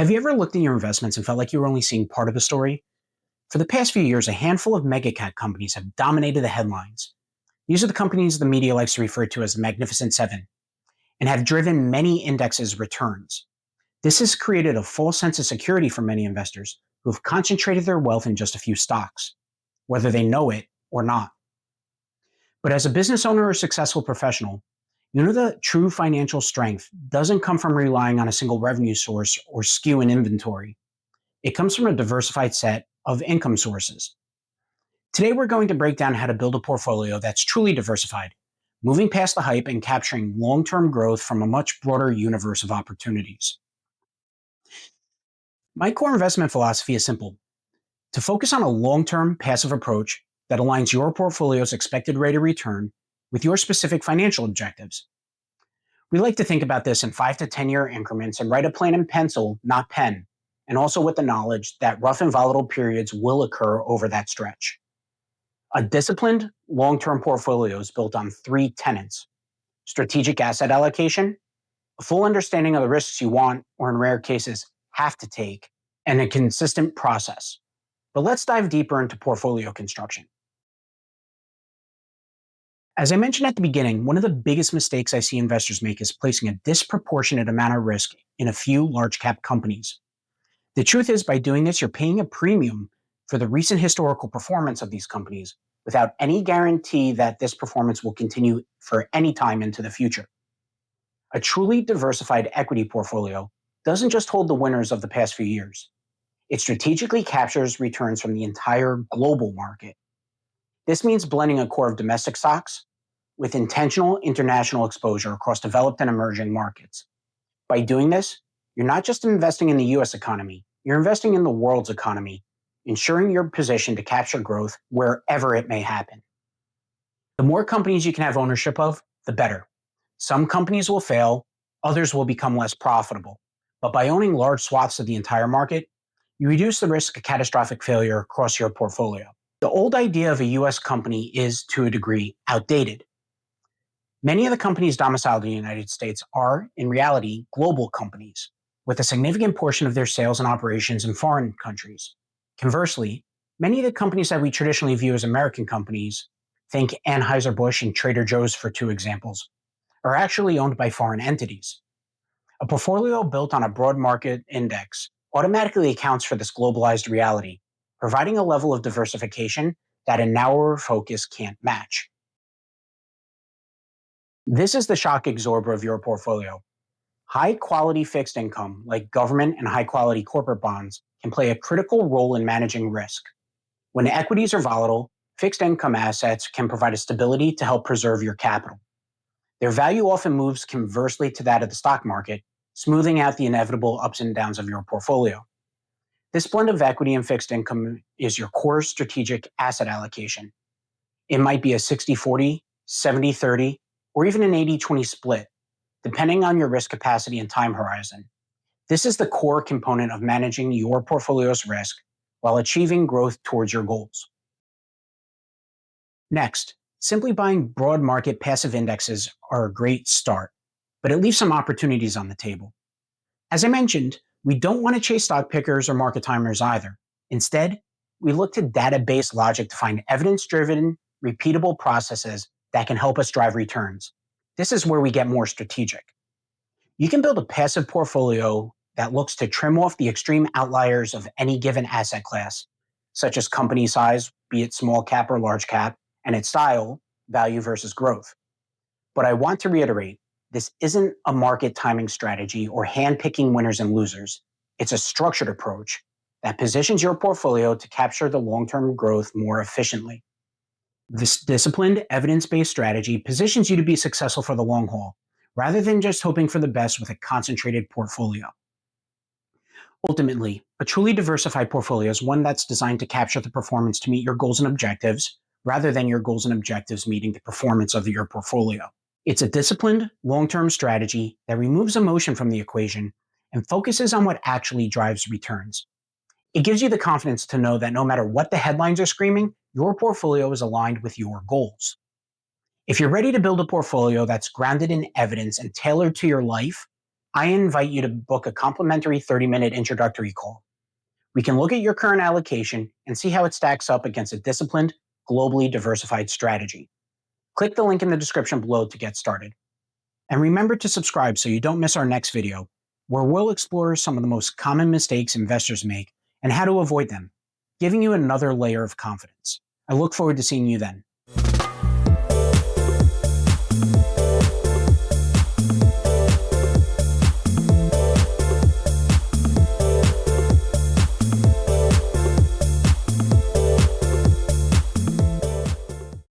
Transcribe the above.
Have you ever looked at your investments and felt like you were only seeing part of the story? For the past few years, a handful of mega cap companies have dominated the headlines. These are the companies the media likes to refer to as the Magnificent Seven and have driven many indexes' returns. This has created a false sense of security for many investors who have concentrated their wealth in just a few stocks, whether they know it or not. But as a business owner or successful professional, you know the true financial strength doesn't come from relying on a single revenue source or skew in inventory. It comes from a diversified set of income sources. Today, we're going to break down how to build a portfolio that's truly diversified, moving past the hype and capturing long term growth from a much broader universe of opportunities. My core investment philosophy is simple: to focus on a long term passive approach that aligns your portfolio's expected rate of return with your specific financial objectives. We like to think about this in 5 to 10-year increments and write a plan in pencil, not pen, and also with the knowledge that rough and volatile periods will occur over that stretch. A disciplined, long term portfolio is built on three tenets: strategic asset allocation, a full understanding of the risks you want, or in rare cases, have to take, and a consistent process. But let's dive deeper into portfolio construction. As I mentioned at the beginning, one of the biggest mistakes I see investors make is placing a disproportionate amount of risk in a few large cap companies. The truth is, by doing this, you're paying a premium for the recent historical performance of these companies without any guarantee that this performance will continue for any time into the future. A truly diversified equity portfolio doesn't just hold the winners of the past few years. It strategically captures returns from the entire global market. This means blending a core of domestic stocks with intentional international exposure across developed and emerging markets. By doing this, you're not just investing in the US economy, you're investing in the world's economy, ensuring you're positioned to capture growth wherever it may happen. The more companies you can have ownership of, the better. Some companies will fail, others will become less profitable. But by owning large swaths of the entire market, you reduce the risk of catastrophic failure across your portfolio. The old idea of a US company is, to a degree, outdated. Many of the companies domiciled in the United States are, in reality, global companies, with a significant portion of their sales and operations in foreign countries. Conversely, many of the companies that we traditionally view as American companies, think Anheuser-Busch and Trader Joe's for two examples, are actually owned by foreign entities. A portfolio built on a broad market index automatically accounts for this globalized reality, providing a level of diversification that a narrower focus can't match. This is the shock absorber of your portfolio. High-quality fixed income, like government and high-quality corporate bonds, can play a critical role in managing risk. When equities are volatile, fixed income assets can provide a stability to help preserve your capital. Their value often moves conversely to that of the stock market, smoothing out the inevitable ups and downs of your portfolio. This blend of equity and fixed income is your core strategic asset allocation. It might be a 60-40, 70-30, or even an 80-20 split, depending on your risk capacity and time horizon. This is the core component of managing your portfolio's risk while achieving growth towards your goals. Next, simply buying broad market passive indexes are a great start, but it leaves some opportunities on the table. As I mentioned, we don't want to chase stock pickers or market timers either. Instead, we look to data-based logic to find evidence-driven, repeatable processes that can help us drive returns. This is where we get more strategic. You can build a passive portfolio that looks to trim off the extreme outliers of any given asset class, such as company size, be it small cap or large cap, and its style, value versus growth. But I want to reiterate, this isn't a market timing strategy or hand-picking winners and losers. It's a structured approach that positions your portfolio to capture the long-term growth more efficiently. This disciplined, evidence-based strategy positions you to be successful for the long haul, rather than just hoping for the best with a concentrated portfolio. Ultimately, a truly diversified portfolio is one that's designed to capture the performance to meet your goals and objectives, rather than your goals and objectives meeting the performance of your portfolio. It's a disciplined, long-term strategy that removes emotion from the equation and focuses on what actually drives returns. It gives you the confidence to know that no matter what the headlines are screaming, your portfolio is aligned with your goals. If you're ready to build a portfolio that's grounded in evidence and tailored to your life, I invite you to book a complimentary 30-minute introductory call. We can look at your current allocation and see how it stacks up against a disciplined, globally diversified strategy. Click the link in the description below to get started. And remember to subscribe so you don't miss our next video, where we'll explore some of the most common mistakes investors make and how to avoid them, giving you another layer of confidence. I look forward to seeing you then.